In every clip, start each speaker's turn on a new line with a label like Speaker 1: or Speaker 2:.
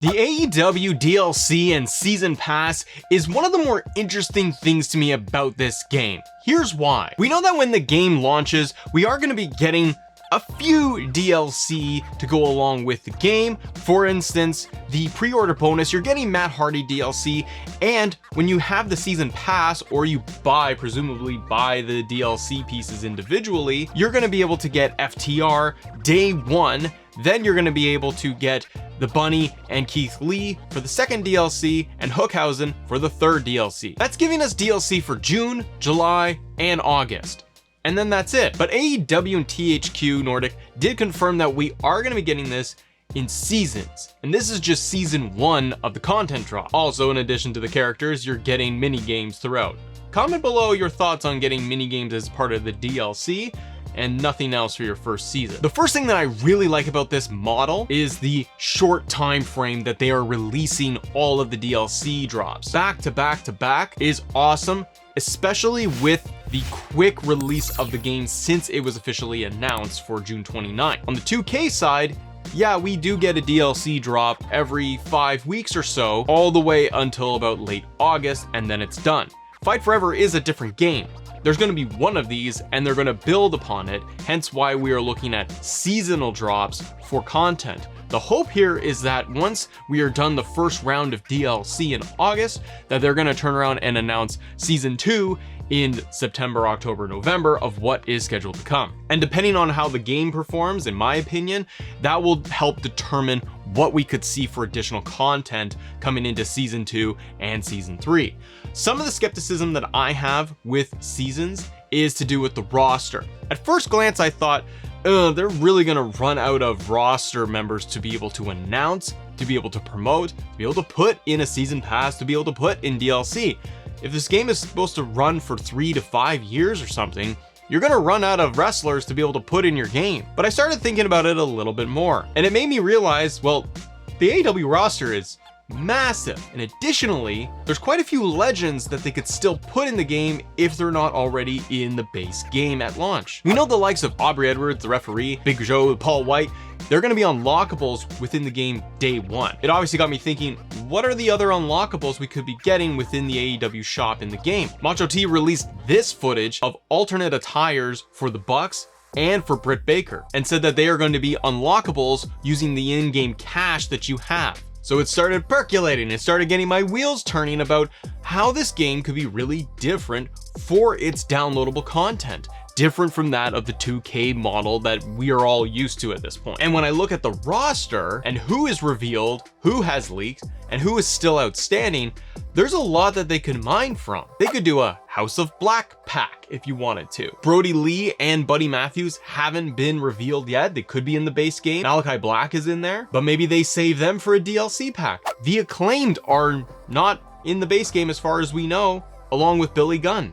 Speaker 1: The AEW DLC and Season Pass is one of the more interesting things to me about this game. Here's why. We know that when the game launches, we are going to be getting a few DLC to go along with the game. For instance, the pre-order bonus, you're getting Matt Hardy DLC, and when you have the Season Pass, or you presumably buy the DLC pieces individually, you're going to be able to get FTR day one. Then you're going to be able to get the Bunny and Keith Lee for the second DLC and Hookhausen for the third DLC. That's giving us DLC for June, July, and August. And then that's it. But AEW and THQ Nordic did confirm that we are going to be getting this in seasons. And this is just season 1 of the content drop. Also, in addition to the characters, you're getting mini games throughout. Comment below your thoughts on getting mini games as part of the DLC and nothing else for your first season. The first thing that I really like about this model is the short time frame that they are releasing all of the DLC drops. Back to back to back is awesome, especially with the quick release of the game since it was officially announced for June 29th. On the 2K side, yeah, we do get a DLC drop every 5 weeks or so, all the way until about late August, and then it's done. Fight Forever is a different game. There's going to be one of these and they're going to build upon it, hence why we are looking at seasonal drops for content. The hope here is that once we are done the first round of DLC in August, that they're going to turn around and announce season 2 in September, October, November of what is scheduled to come. And depending on how the game performs, in my opinion, that will help determine what we could see for additional content coming into season 2 and season 3. Some of the skepticism that I have with seasons is to do with the roster. At first glance, I thought, they're really gonna run out of roster members to be able to announce, to be able to promote, to be able to put in a season pass, to be able to put in DLC. If this game is supposed to run for 3 to 5 years or something, you're gonna run out of wrestlers to be able to put in your game. But I started thinking about it a little bit more, and it made me realize, well, the AEW roster is massive, and additionally, there's quite a few legends that they could still put in the game if they're not already in the base game at launch. We know the likes of Aubrey Edwards, the referee, Big Joe, Paul White, they're going to be unlockables within the game day one. It obviously got me thinking, what are the other unlockables we could be getting within the AEW shop in the game? Macho T released this footage of alternate attires for the Bucks and for Britt Baker, and said that they are going to be unlockables using the in-game cash that you have. So it started percolating, it started getting my wheels turning about how this game could be really different for its downloadable content, different from that of the 2K model that we are all used to at this point. And when I look at the roster and who is revealed, who has leaked, and who is still outstanding, there's a lot that they could mine from. They could do a House of Black pack if you wanted to. Brody Lee and Buddy Matthews haven't been revealed yet. They could be in the base game. Malachi Black is in there, but maybe they save them for a DLC pack. The Acclaimed are not in the base game as far as we know, along with Billy Gunn.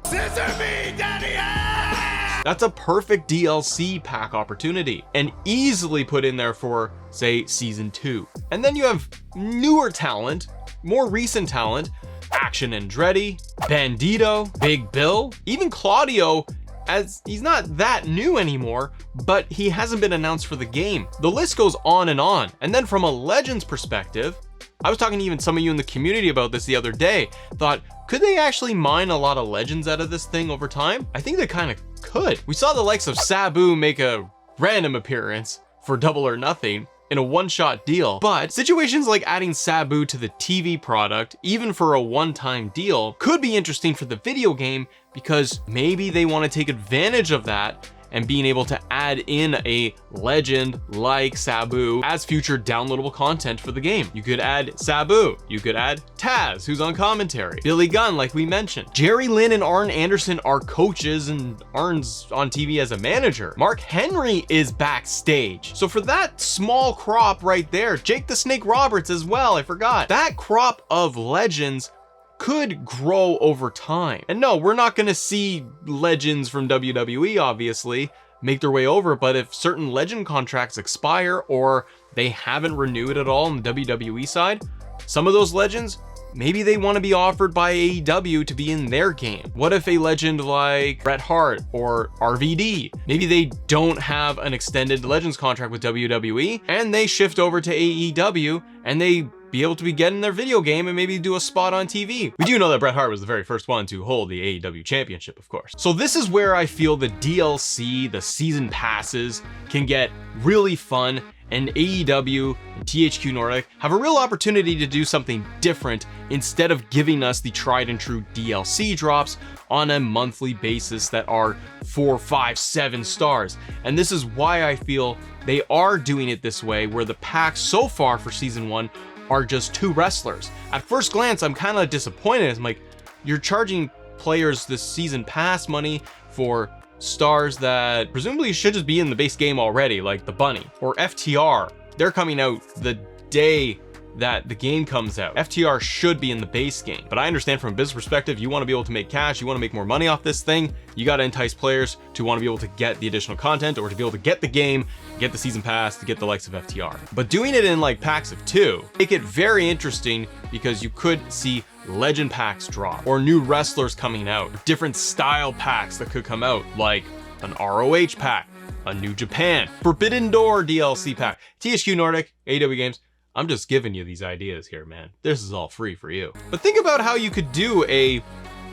Speaker 1: That's a perfect DLC pack opportunity and easily put in there for, say, season 2. And then you have newer talent, more recent talent, Action Andretti, Bandito, Big Bill, even Claudio, as he's not that new anymore, but he hasn't been announced for the game. The list goes on and on. And then from a Legends perspective, I was talking to even some of you in the community about this the other day, thought, could they actually mine a lot of Legends out of this thing over time? I think they kind of could. We saw the likes of Sabu make a random appearance for Double or Nothing in a one-shot deal, but situations like adding Sabu to the TV product, even for a one-time deal, could be interesting for the video game because maybe they want to take advantage of that and being able to add in a legend like Sabu as future downloadable content for the game. You could add Sabu, you could add Taz, who's on commentary, Billy Gunn, like we mentioned. Jerry Lynn and Arn Anderson are coaches and Arn's on TV as a manager. Mark Henry is backstage. So for that small crop right there, Jake the Snake Roberts as well, I forgot. That crop of legends could grow over time. And no, we're not going to see legends from WWE, obviously, make their way over, but if certain legend contracts expire or they haven't renewed at all on the WWE side, some of those legends, maybe they want to be offered by AEW to be in their game. What if a legend like Bret Hart or RVD, maybe they don't have an extended Legends contract with WWE and they shift over to AEW and they be able to be getting their video game and maybe do a spot on TV. We do know that Bret Hart was the very first one to hold the AEW championship, of course. So this is where I feel the DLC, the season passes, can get really fun, and AEW and THQ Nordic have a real opportunity to do something different instead of giving us the tried and true DLC drops on a monthly basis that are 4, 5, 7 stars. And this is why I feel they are doing it this way, where the packs so far for season 1 are just 2 wrestlers. At first glance, I'm kind of disappointed. I'm like, you're charging players this season pass money for stars that presumably should just be in the base game already, like the Bunny or FTR. They're coming out the day that the game comes out. FTR should be in the base game, but I understand from a business perspective, you want to be able to make cash, you want to make more money off this thing, you got to entice players to want to be able to get the additional content or to be able to get the game, get the season pass, to get the likes of FTR. But doing it in like packs of 2 make it very interesting, because you could see legend packs drop or new wrestlers coming out, different style packs that could come out, like an ROH pack, a New Japan, Forbidden Door DLC pack. THQ Nordic, AEW Games, I'm just giving you these ideas here, man. This is all free for you. But think about how you could do a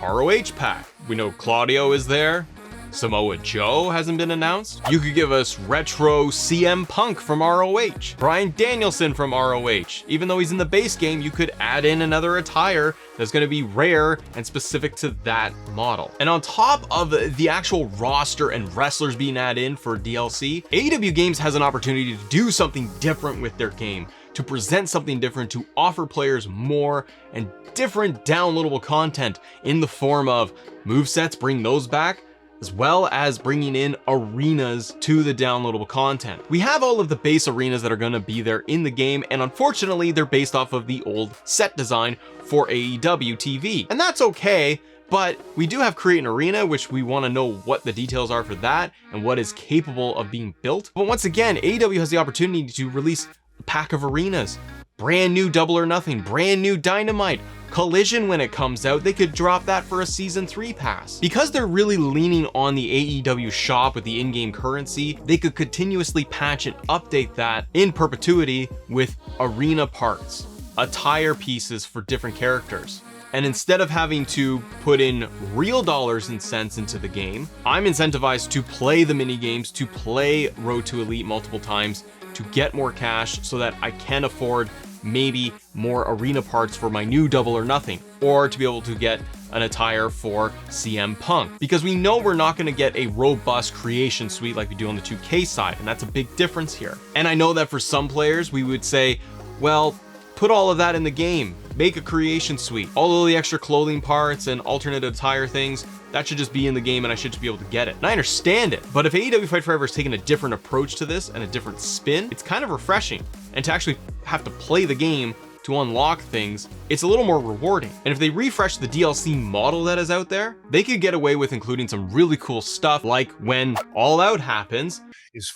Speaker 1: ROH pack. We know Claudio is there. Samoa Joe hasn't been announced. You could give us retro CM Punk from ROH, Bryan Danielson from ROH. Even though he's in the base game, you could add in another attire that's going to be rare and specific to that model. And on top of the actual roster and wrestlers being added in for DLC, AEW Games has an opportunity to do something different with their game, to present something different, to offer players more and different downloadable content in the form of movesets, bring those back, as well as bringing in arenas to the downloadable content. We have all of the base arenas that are going to be there in the game, and unfortunately they're based off of the old set design for AEW TV, and that's okay. But we do have Create an Arena, which we want to know what the details are for that and what is capable of being built. But once again, AEW has the opportunity to release a pack of arenas, brand new Double or Nothing, brand new Dynamite, Collision when it comes out. They could drop that for a season 3 pass. Because they're really leaning on the AEW shop with the in-game currency, they could continuously patch and update that in perpetuity with arena parts, attire pieces for different characters. And instead of having to put in real dollars and cents into the game, I'm incentivized to play the mini games, to play Road to Elite multiple times, to get more cash so that I can afford maybe more arena parts for my new Double or Nothing, or to be able to get an attire for CM Punk, because we know we're not going to get a robust creation suite like we do on the 2K side, and that's a big difference here. And I know that for some players we would say, well, put all of that in the game, make a creation suite, all of the extra clothing parts and alternate attire things, that should just be in the game and I should just be able to get it. And I understand it, but if AEW Fight Forever is taking a different approach to this and a different spin, it's kind of refreshing. And to actually have to play the game to unlock things, it's a little more rewarding. And if they refresh the DLC model that is out there, they could get away with including some really cool stuff, like when All Out happens,
Speaker 2: is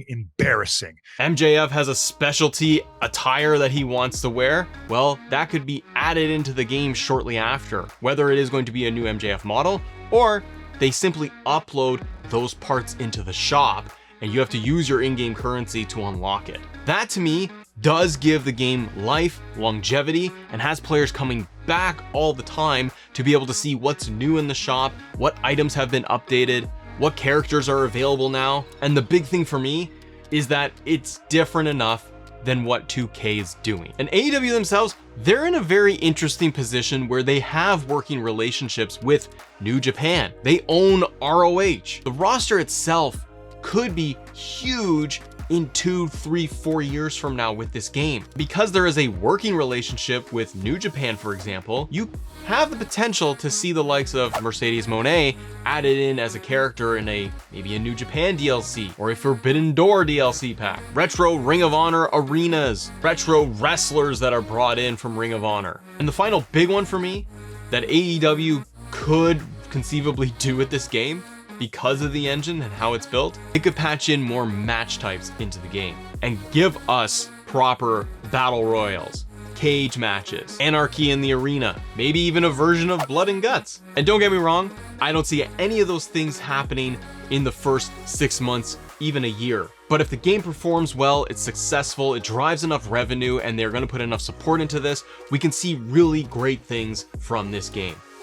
Speaker 2: embarrassing.
Speaker 1: MJF has a specialty attire that he wants to wear. Well, that could be added into the game shortly after, whether it is going to be a new MJF model or they simply upload those parts into the shop and you have to use your in-game currency to unlock it. That to me does give the game life, longevity, and has players coming back all the time to be able to see what's new in the shop, what items have been updated, what characters are available now. And the big thing for me is that it's different enough than what 2K is doing. And AEW themselves, they're in a very interesting position where they have working relationships with New Japan. They own ROH. The roster itself could be huge in 2, 3, 4 years from now with this game. Because there is a working relationship with New Japan, for example, you have the potential to see the likes of Mercedes Moné added in as a character in maybe a New Japan DLC or a Forbidden Door DLC pack, retro Ring of Honor arenas, retro wrestlers that are brought in from Ring of Honor. And the final big one for me that AEW could conceivably do with this game, because of the engine and how it's built, it could patch in more match types into the game and give us proper battle royals, cage matches, anarchy in the arena, maybe even a version of blood and guts. And don't get me wrong, I don't see any of those things happening in the first 6 months even a year. But if the game performs well, it's successful, it drives enough revenue, and they're going to put enough support into this, we can see really great things from this game.